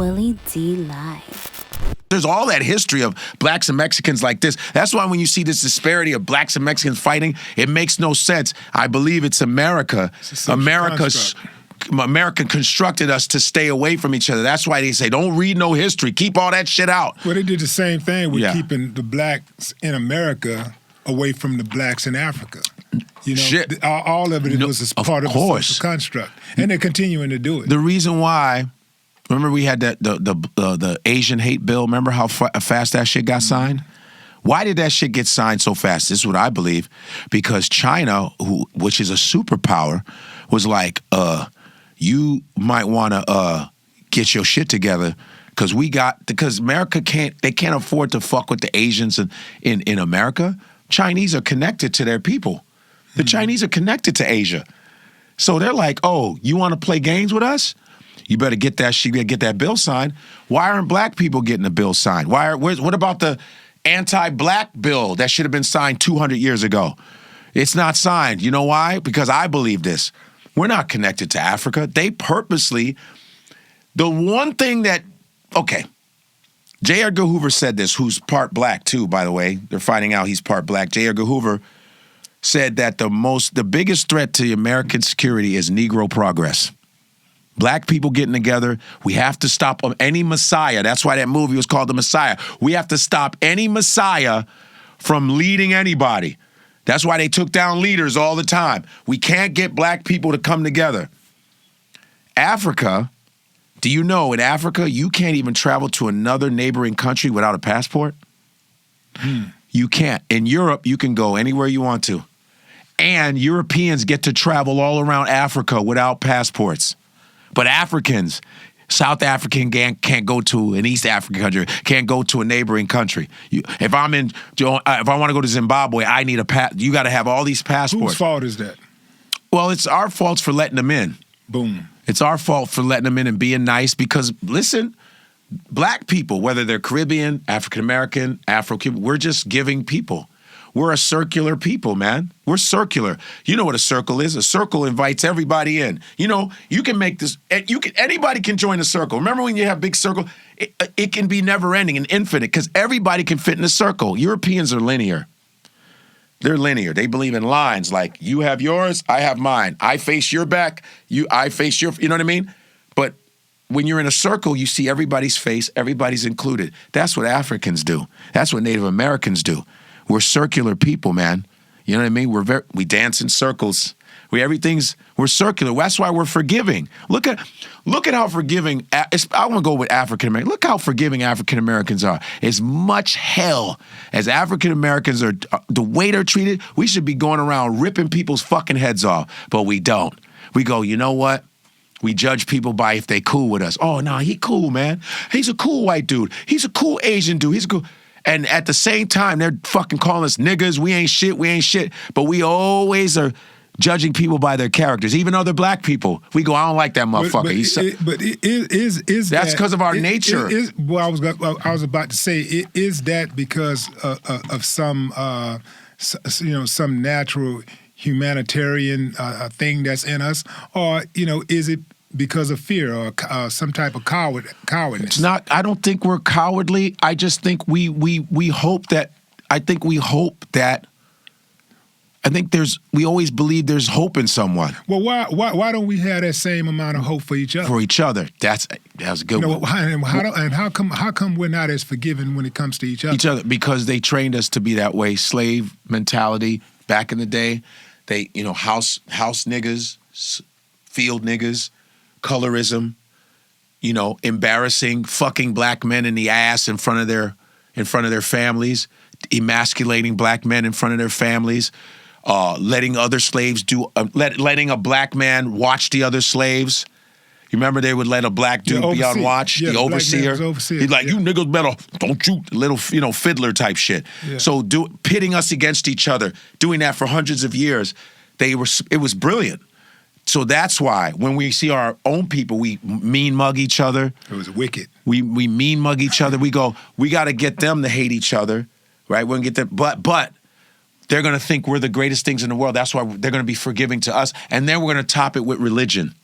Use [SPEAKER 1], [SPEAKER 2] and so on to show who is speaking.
[SPEAKER 1] Willie D Live.
[SPEAKER 2] There's all that history of blacks and Mexicans like this. That's why when you see this disparity of blacks and Mexicans fighting, it makes no sense. I believe it's America. America constructed us to stay away from each other. That's why they say, don't read no history. Keep all that shit out.
[SPEAKER 3] Well, they did the same thing with keeping the blacks in America away from the blacks in Africa. You know, all of it was a part of the social construct. And they're continuing to do it.
[SPEAKER 2] The reason why, remember we had the Asian hate bill? Remember how fast that shit got signed? Why did that shit get signed so fast? This is what I believe. Because China, which is a superpower, was like, you might want to get your shit together because America can't afford to fuck with the Asians in America. Chinese are connected to their people. The Chinese are connected to Asia. So they're like, oh, you want to play games with us? You better get that shit, get that bill signed. Why aren't black people getting the bill signed? What about the anti-black bill that should have been signed 200 years ago? It's not signed. You know why? Because I believe this. We're not connected to Africa. They purposely, the one thing that, okay, J. Edgar Hoover said this, who's part black too, by the way. They're finding out he's part black. J. Edgar Hoover said that the biggest threat to American security is Negro progress. Black people getting together. We have to stop any Messiah. That's why that movie was called The Messiah. We have to stop any Messiah from leading anybody. That's why they took down leaders all the time. We can't get black people to come together. Africa, do you know in Africa, you can't even travel to another neighboring country without a passport? You can't. In Europe, you can go anywhere you want to. And Europeans get to travel all around Africa without passports. But Africans, South African can't go to an East African country, can't go to a neighboring country. If I want to go to Zimbabwe, I need you got to have all these passports.
[SPEAKER 3] Whose fault is that?
[SPEAKER 2] Well, it's our fault for letting them in.
[SPEAKER 3] Boom.
[SPEAKER 2] It's our fault for letting them in and being nice because, listen, black people, whether they're Caribbean, African-American, Afro-Cuban, we're just giving people. We're a circular people, man. We're circular. You know what a circle is? A circle invites everybody in. You know, you can make this, anybody can join a circle. Remember when you have big circle? It can be never ending and infinite because everybody can fit in a circle. Europeans are linear. They're linear. They believe in lines like you have yours, I have mine. I face your back, I face your, you know what I mean? But when you're in a circle, you see everybody's face, everybody's included. That's what Africans do. That's what Native Americans do. We're circular people, man. You know what I mean? We dance in circles. We're circular. That's why we're forgiving. Look at how forgiving. I want to go with African Americans. Look how forgiving African Americans are. As much hell as African Americans are, the way they're treated, we should be going around ripping people's fucking heads off, but we don't. We go, you know what? We judge people by if they cool with us. Oh no, he cool, man. He's a cool white dude. He's a cool Asian dude. He's a cool. And at the same time, they're fucking calling us niggas. We ain't shit. But we always are judging people by their characters, even other black people. We go, I don't like that motherfucker. That's because of our nature.
[SPEAKER 3] I was about to say, is that because of some some natural humanitarian thing that's in us, or is it because of fear or some type of cowardness?
[SPEAKER 2] It's not. I don't think we're cowardly. I just think we hope that. I think we hope that. I think we always believe there's hope in someone.
[SPEAKER 3] Well, why don't we have that same amount of hope for each other?
[SPEAKER 2] For each other. That's a good one.
[SPEAKER 3] How come we're not as forgiving when it comes to each other?
[SPEAKER 2] Each other, because they trained us to be that way. Slave mentality back in the day. They, house niggas, field niggas, colorism, embarrassing, fucking black men in the ass in front of their families, emasculating black men in front of their families, letting other slaves letting a black man watch the other slaves. You remember they would let a black dude be on watch, the overseer. He's like, you niggas better, don't you, little, fiddler type shit. Yeah. So pitting us against each other, doing that for hundreds of years, it was brilliant. So that's why when we see our own people, we mean mug each other.
[SPEAKER 3] It was wicked.
[SPEAKER 2] We mean mug each other. We go, we got to get them to hate each other, right? We're going to get them, but they're going to think we're the greatest things in the world. That's why they're going to be forgiving to us. And then we're going to top it with religion.